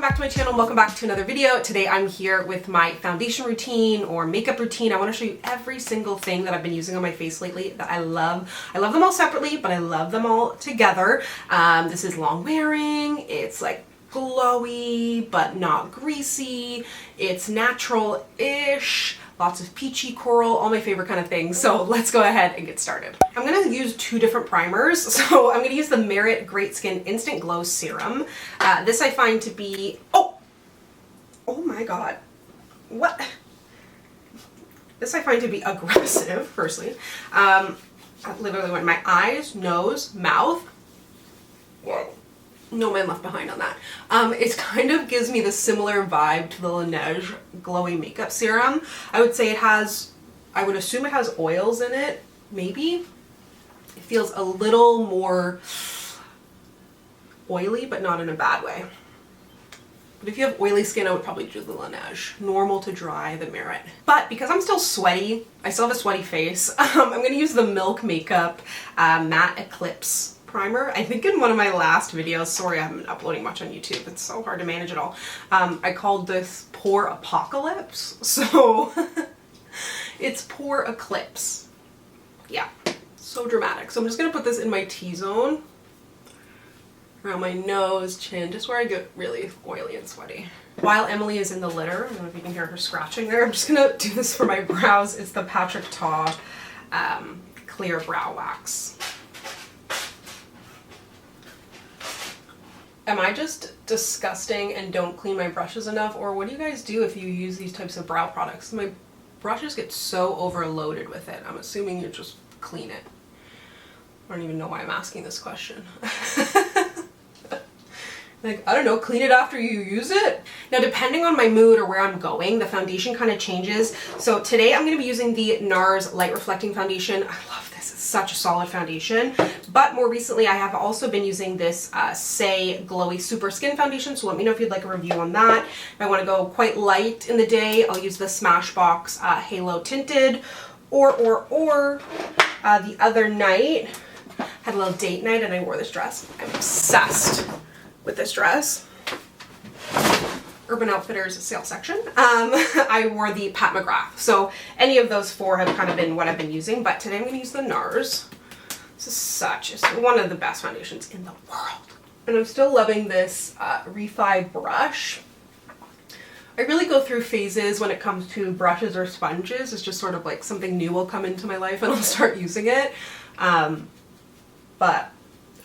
back to my channel. Welcome back to another video. Today I'm here with my foundation routine or makeup routine. I want to show you every single thing that I've been using on my face lately that I love. I love them all separately, but I love them all together. This is Longwearing. It's like glowy, but not greasy. It's natural-ish. Lots of peachy coral, all my favorite kind of things. So let's go ahead and get started. I'm gonna use two different primers. So I'm gonna use the Merit Great Skin Instant Glow Serum. This I find to be, oh my God, what? This I find to be aggressive, firstly. I literally went my eyes, nose, mouth. Whoa. No man left behind on that. It kind of gives me the similar vibe to the Laneige Glowy Makeup Serum. I would say it has, I would assume it has oils in it, maybe. It feels a little more oily, but not in a bad way. But if you have oily skin, I would probably do the Laneige. Normal to dry, the Merit. But because I'm still sweaty, I still have a sweaty face, I'm going to use the Milk Makeup Matte Eclipse primer. I think in one of my last videos, sorry I haven't been uploading much on YouTube, it's so hard to manage it all, I called this Pore Apocalypse, so it's Pore Eclipse. Yeah, so dramatic. So I'm just going to put this in my T-zone, around my nose, chin, just where I get really oily and sweaty. While Emily is in the litter, I don't know if you can hear her scratching there, I'm just going to do this for my brows. It's the Patrick Ta Clear Brow Wax. Am I just disgusting and don't clean my brushes enough? Or what do you guys do if you use these types of brow products? My brushes get so overloaded with it. I'm assuming you just clean it. I don't even know why I'm asking this question. Like, I don't know, clean it after you use it? Now, depending on my mood or where I'm going, the foundation kind of changes. So today I'm going to be using the NARS Light Reflecting Foundation. I love this. It's such a solid foundation. But more recently, I have also been using this Say Glowy Super Skin Foundation. So let me know if you'd like a review on that. If I want to go quite light in the day, I'll use the Smashbox Halo Tinted. Or the other night, had a little date night and I wore this dress. I'm obsessed with this dress. Urban Outfitters sales section. I wore the Pat McGrath. So any of those four have kind of been what I've been using, but today I'm going to use the NARS. This is it's one of the best foundations in the world. And I'm still loving this Refi brush. I really go through phases when it comes to brushes or sponges. It's just sort of like something new will come into my life and I'll start using it. But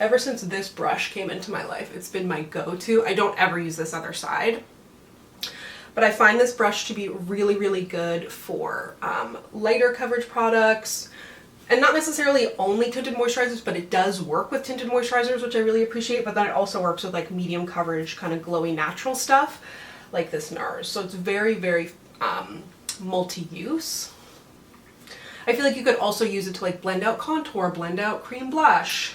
ever since this brush came into my life, it's been my go-to. I don't ever use this other side. But I find this brush to be really, really good for lighter coverage products. And not necessarily only tinted moisturizers, but it does work with tinted moisturizers, which I really appreciate. But then it also works with like medium coverage, kind of glowy natural stuff, like this NARS. So it's very, very multi-use. I feel like you could also use it to like blend out contour, blend out cream blush.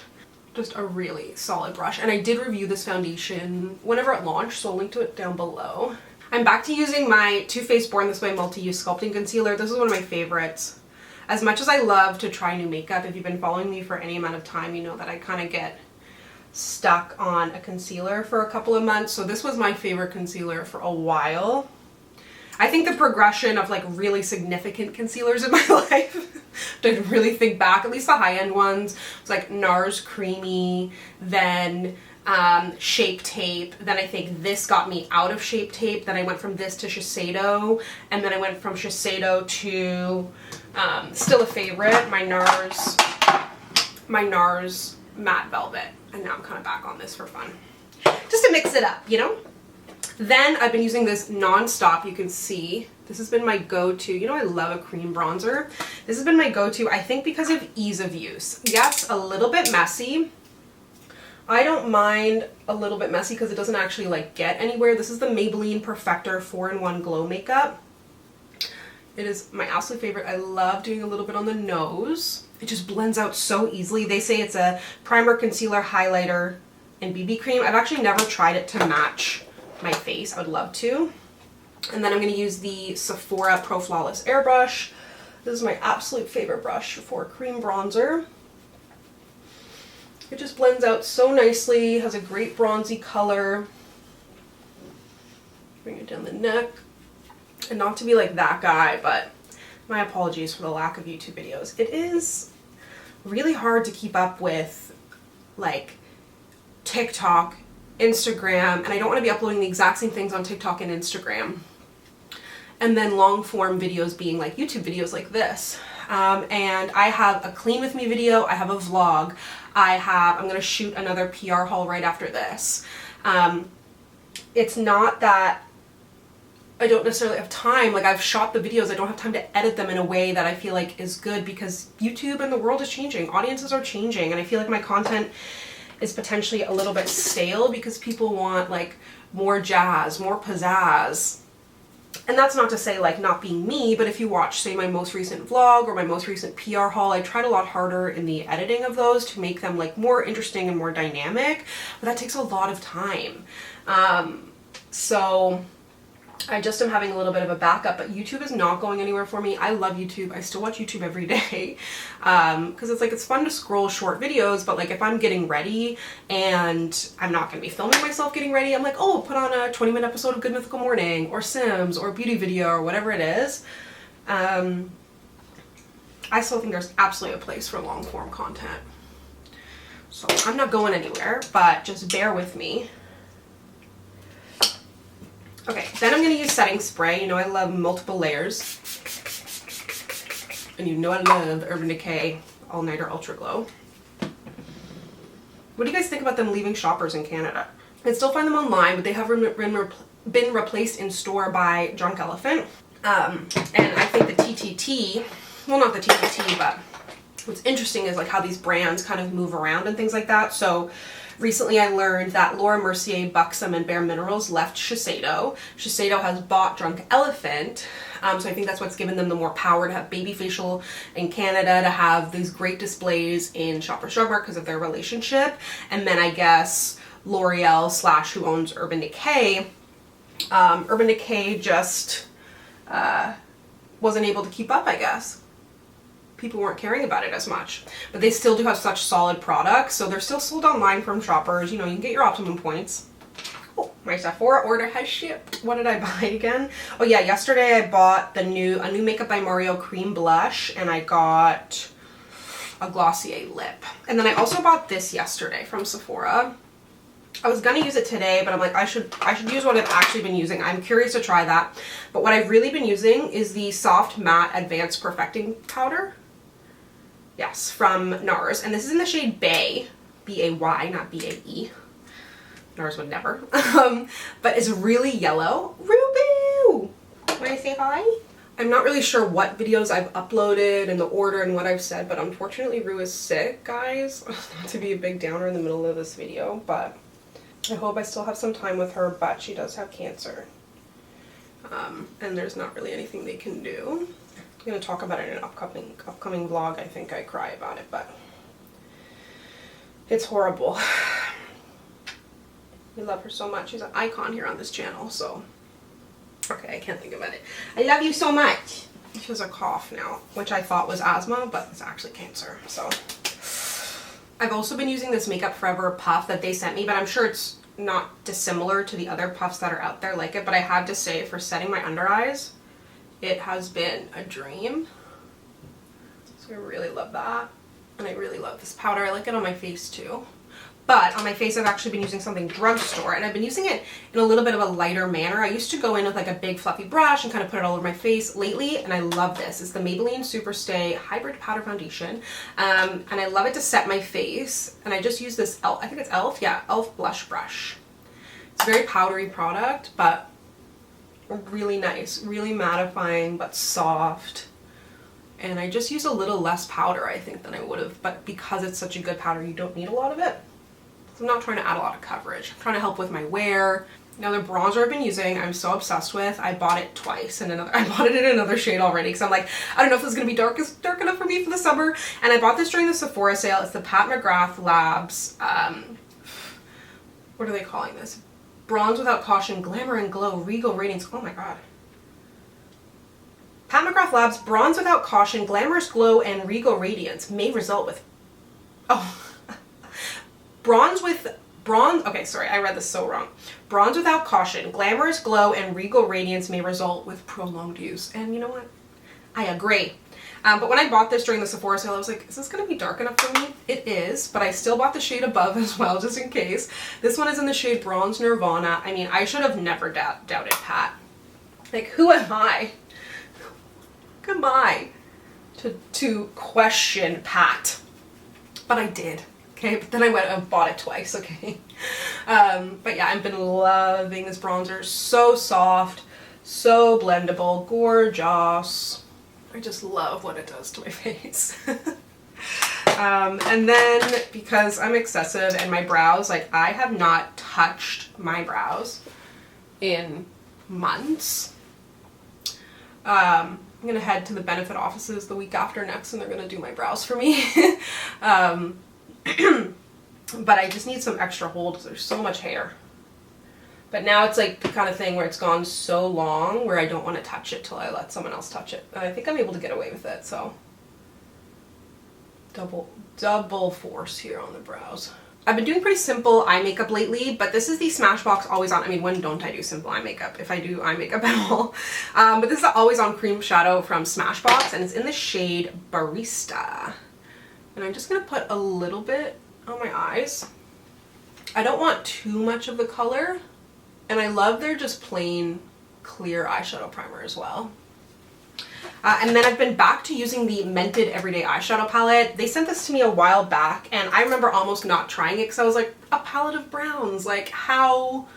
Just a really solid brush. And I did review this foundation whenever it launched, so I'll link to it down below. I'm back to using my Too Faced Born This Way Multi-Use Sculpting Concealer. This is one of my favorites. As much as I love to try new makeup, if you've been following me for any amount of time, you know that I kind of get stuck on a concealer for a couple of months. So this was my favorite concealer for a while. I think the progression of like really significant concealers in my life, to really think back, at least the high-end ones, was like NARS Creamy, then Shape Tape, then I think this got me out of Shape Tape, then I went from this to Shiseido, and then I went from Shiseido to, still a favorite, my NARS Matte Velvet, and now I'm kind of back on this for fun. Just to mix it up, you know? Then I've been using this non-stop. You can see this has been my go-to. You know, I love a cream bronzer. This has been my go-to, I think, because of ease of use. Yes, a little bit messy. I don't mind a little bit messy because it doesn't actually like get anywhere. This is the Maybelline Perfector 4-in-1 Glow Makeup. It is my absolute favorite. I love doing a little bit on the nose. It just blends out so easily. They say it's a primer, concealer, highlighter, and BB cream. I've actually never tried it to match my face. I would love to. And then I'm going to use the Sephora Pro Flawless Airbrush. This is my absolute favorite brush for cream bronzer. It just blends out so nicely, has a great bronzy color. Bring it down the neck. And not to be like that guy, but my apologies for the lack of YouTube videos. It is really hard to keep up with like TikTok, Instagram, and I don't want to be uploading the exact same things on TikTok and Instagram. And then long form videos being like YouTube videos like this. And I have a clean with me video, I have a vlog, I'm gonna shoot another PR haul right after this. It's not that I don't necessarily have time, like I've shot the videos, I don't have time to edit them in a way that I feel like is good because YouTube and the world is changing, audiences are changing, and I feel like my content is potentially a little bit stale because people want like more jazz, more pizzazz. And that's not to say like not being me, but if you watch say my most recent vlog or my most recent PR haul, I tried a lot harder in the editing of those to make them like more interesting and more dynamic, but that takes a lot of time. So I just am having a little bit of a backup, but YouTube is not going anywhere for me. I love YouTube. I still watch YouTube every day because it's like it's fun to scroll short videos, but like if I'm getting ready and I'm not going to be filming myself getting ready, I'm like, oh, put on a 20-minute episode of Good Mythical Morning or Sims or a beauty video or whatever it is. I still think there's absolutely a place for long form content. So I'm not going anywhere, but just bear with me. Okay, then I'm going to use setting spray. You know I love multiple layers. And you know I love Urban Decay All Nighter Ultra Glow. What do you guys think about them leaving shoppers in Canada? I can still find them online, but they have been replaced in store by Drunk Elephant. And I think the TTT, well not the TTT, but what's interesting is like how these brands kind of move around and things like that. So recently I learned that Laura Mercier, Buxom, and Bare Minerals left Shiseido. Shiseido has bought Drunk Elephant, so I think that's what's given them the more power to have baby facial in Canada, to have these great displays in Shoppers Drug Mart because of their relationship. And then I guess L'Oreal / who owns Urban Decay, Urban Decay just wasn't able to keep up, I guess. People weren't caring about it as much, but they still do have such solid products, so they're still sold online from Shoppers. You know, you can get your optimum points. Oh, my Sephora order has shipped. What did I buy again? Oh yeah, yesterday I bought a new Makeup by Mario cream blush, and I got a Glossier lip. And then I also bought this yesterday from Sephora. I was gonna use it today, but I'm like, I should use what I've actually been using. I'm curious to try that. But what I've really been using is the Soft Matte Advanced Perfecting Powder. Yes, from NARS. And this is in the shade Bay. B-A-Y, not B-A-E. NARS would never. But it's really yellow. Rubu! Wanna say hi? I'm not really sure what videos I've uploaded and the order and what I've said, but unfortunately Rue is sick, guys. Not to be a big downer in the middle of this video, but I hope I still have some time with her, but she does have cancer. And there's not really anything they can do. I'm going to talk about it in an upcoming vlog. I think I cry about it, but it's horrible. We love her so much. She's an icon here on this channel, so okay, I can't think about it. I love you so much. She has a cough now, which I thought was asthma, but it's actually cancer. So I've also been using this Makeup Forever puff that they sent me, but I'm sure it's not dissimilar to the other puffs that are out there like it, but I had to say for setting my under eyes, it has been a dream. So I really love that. And I really love this powder. I like it on my face too. But on my face I've actually been using something drugstore, and I've been using it in a little bit of a lighter manner. I used to go in with like a big fluffy brush and kind of put it all over my face lately, and I love this. It's the Maybelline Superstay Hybrid Powder Foundation. And I love it to set my face. And I just use this I think it's e.l.f. Yeah, e.l.f. blush brush. It's a very powdery product, but really nice, really mattifying but soft. And I just use a little less powder I think than I would have, but because it's such a good powder you don't need a lot of it. So I'm not trying to add a lot of coverage. I'm trying to help with my wear. Another bronzer I've been using, I'm so obsessed with. I bought it twice and I bought it in another shade already because I'm like, I don't know if this is gonna be dark enough for me for the summer. And I bought this during the Sephora sale. It's the Pat McGrath Labs, what are they calling this? Bronze Without Caution, Glamour and Glow, Regal Radiance. Oh my god. Pat McGrath Labs Bronze Without Caution, Glamorous Glow, and Regal Radiance may result with... Oh. Bronze with bronze, okay, sorry, I read this so wrong. Bronze without caution, glamorous glow and regal radiance may result with prolonged use. And you know what? I agree. But when I bought this during the Sephora sale, I was like, is this going to be dark enough for me? It is, but I still bought the shade above as well, just in case. This one is in the shade Bronze Nirvana. I mean, I should have never doubted Pat. Like, who am I? Who am I to question Pat? But I did, okay? But then I went and bought it twice, okay? But yeah, I've been loving this bronzer. So soft, so blendable, gorgeous. I just love what it does to my face. And then because I'm excessive and my brows, like I have not touched my brows in months. I'm gonna head to the benefit offices the week after next and they're gonna do my brows for me. But I just need some extra hold. There's so much hair. But now it's like the kind of thing where it's gone so long where I don't want to touch it till I let someone else touch it. And I think I'm able to get away with it, so double force here on the brows. I've been doing pretty simple eye makeup lately, but this is the Smashbox Always On. I mean, when don't I do simple eye makeup? If I do eye makeup at all. But this is the Always On Cream Shadow from Smashbox, and it's in the shade Barista. And I'm just going to put a little bit on my eyes. I don't want too much of the color. And I love their just plain clear eyeshadow primer as well. And then I've been back to using the Mented Everyday Eyeshadow Palette. They sent this to me a while back, and I remember almost not trying it because I was like, a palette of browns, like how,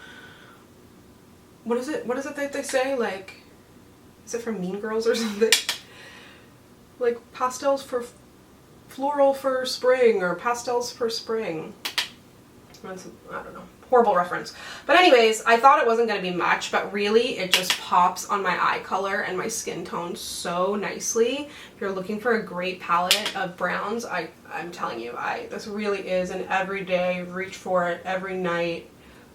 what is it that they say? Like, is it from Mean Girls or something? Like pastels for, floral for spring, or pastels for spring. I don't know. Horrible reference. But anyways, I thought it wasn't going to be much, but really it just pops on my eye color and my skin tone so nicely. If you're looking for a great palette of browns, I'm telling you, this really is an everyday, reach for it every night.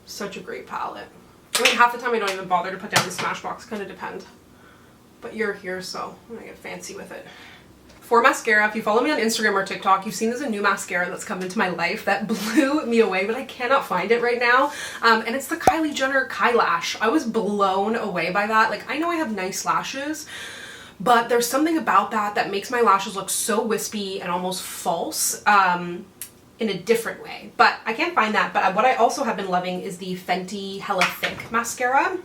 Such a great palette. I mean, half the time I don't even bother to put down the Smashbox, kind of depends. But you're here, so I'm gonna get fancy with it. For mascara, if you follow me on Instagram or TikTok, you've seen there's a new mascara that's come into my life that blew me away, but I cannot find it right now. And it's the Kylie Jenner Kylash. I was blown away by that. Like, I know I have nice lashes, but there's something about that that makes my lashes look so wispy and almost false in a different way. But I can't find that. But what I also have been loving is the Fenty Hella Thick mascara.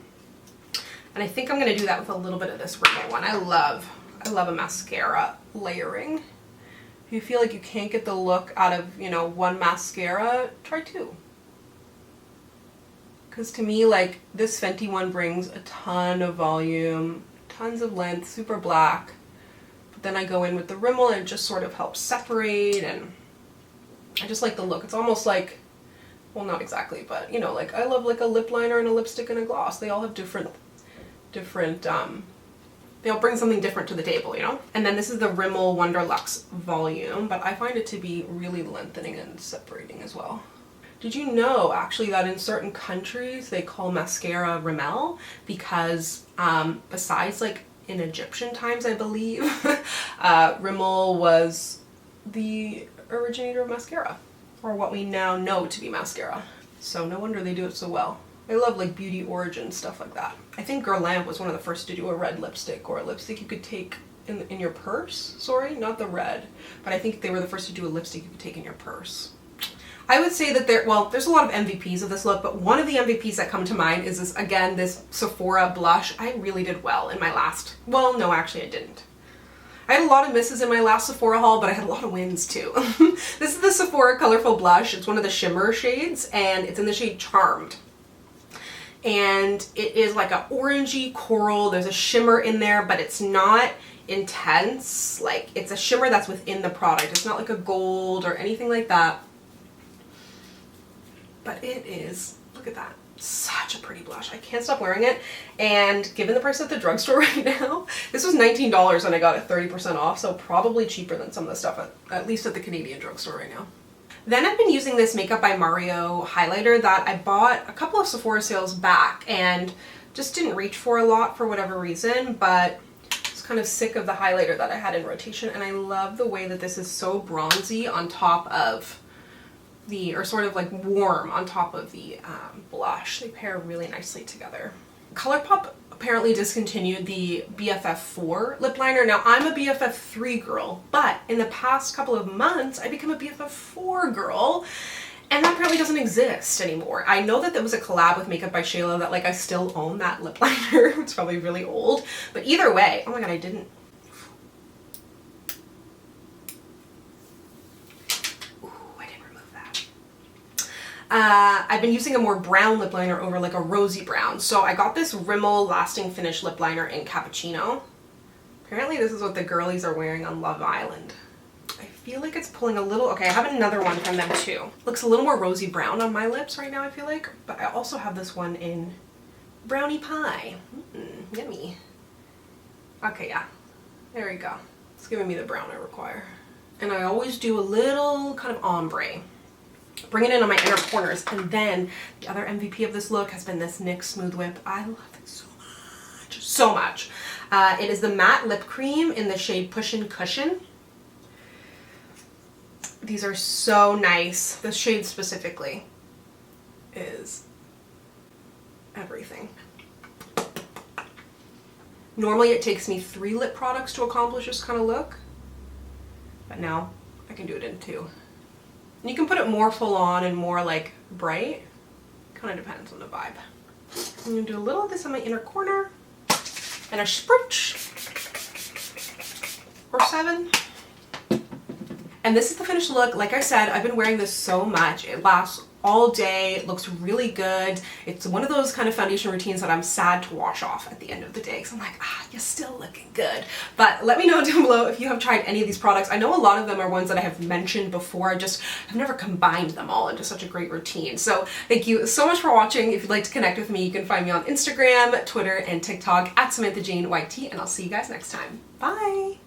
And I think I'm going to do that with a little bit of this Rimmel one. I love a mascara layering. If you feel like you can't get the look out of, you know, one mascara, try two. Because to me, like, this Fenty one brings a ton of volume, tons of length, super black. But then I go in with the Rimmel and it just sort of helps separate, and I just like the look. It's almost like, well, not exactly, but, you know, like, I love like a lip liner and a lipstick and a gloss. They all have different they'll bring something different to the table, you know? And then this is the Rimmel Wonder Luxe Volume, but I find it to be really lengthening and separating as well. Did you know, actually, that in certain countries they call mascara Rimmel because besides, like, in Egyptian times, I believe, Rimmel was the originator of mascara, or what we now know to be mascara. So no wonder they do it so well. I love like beauty origin stuff like that. I think Guerlain was one of the first to do a red lipstick, or a lipstick you could take in your purse. Sorry, not the red, but I think they were the first to do a lipstick you could take in your purse. I would say that there's a lot of MVPs of this look, but one of the MVPs that come to mind is this, again, this Sephora blush. I really did well in my last, well, no, actually I didn't. I had a lot of misses in my last Sephora haul, but I had a lot of wins too. This is the Sephora Colorful Blush. It's one of the shimmer shades, and it's in the shade Charmed. And it is like an orangey coral. There's a shimmer in there, but it's not intense. Like, it's a shimmer that's within the product. It's not like a gold or anything like that. But it is, look at that, such a pretty blush. I can't stop wearing it. And given the price at the drugstore right now, this was $19 and I got it 30% off, so probably cheaper than some of the stuff at least at the Canadian drugstore right now. Then I've been using this Makeup by Mario highlighter that I bought a couple of Sephora sales back and just didn't reach for a lot for whatever reason, but I was kind of sick of the highlighter that I had in rotation, and I love the way that this is so bronzy on top of or sort of like warm on top of the blush. They pair really nicely together. ColourPop apparently discontinued the BFF4 lip liner. Now I'm a BFF3 girl, but in the past couple of months I became a BFF4 girl, and that apparently doesn't exist anymore. I know that there was a collab with Makeup by Shayla that like I still own that lip liner. It's probably really old, but either way, oh my god, I didn't. I've been using a more brown lip liner over like a rosy brown. So I got this Rimmel Lasting Finish lip liner in Cappuccino. Apparently this is what the girlies are wearing on Love Island. I feel like it's pulling a little, okay, I have another one from them too. Looks a little more rosy brown on my lips right now, I feel like. But I also have this one in Brownie Pie. Yummy. Okay, yeah, there we go. It's giving me the brown I require. And I always do a little kind of ombre. Bring it in on my inner corners. And then the other MVP of this look has been this NYX Smooth Whip. I love it so much. So much. It is the matte lip cream in the shade Pushin' Cushion. These are so nice. This shade specifically is everything. Normally it takes me 3 lip products to accomplish this kind of look, but now I can do it in 2. And you can put it more full on and more like bright. Kind of depends on the vibe. I'm going to do a little of this on my inner corner and a spritz or 7. And this is the finished look. Like I said, I've been wearing this so much. It lasts all day. It looks really good. It's one of those kind of foundation routines that I'm sad to wash off at the end of the day because I'm like, you're still looking good. But let me know down below if you have tried any of these products. I know a lot of them are ones that I have mentioned before. I've never combined them all into such a great routine. So thank you so much for watching. If you'd like to connect with me, you can find me on Instagram, Twitter, and TikTok at SamanthaJaneYT, and I'll see you guys next time. Bye!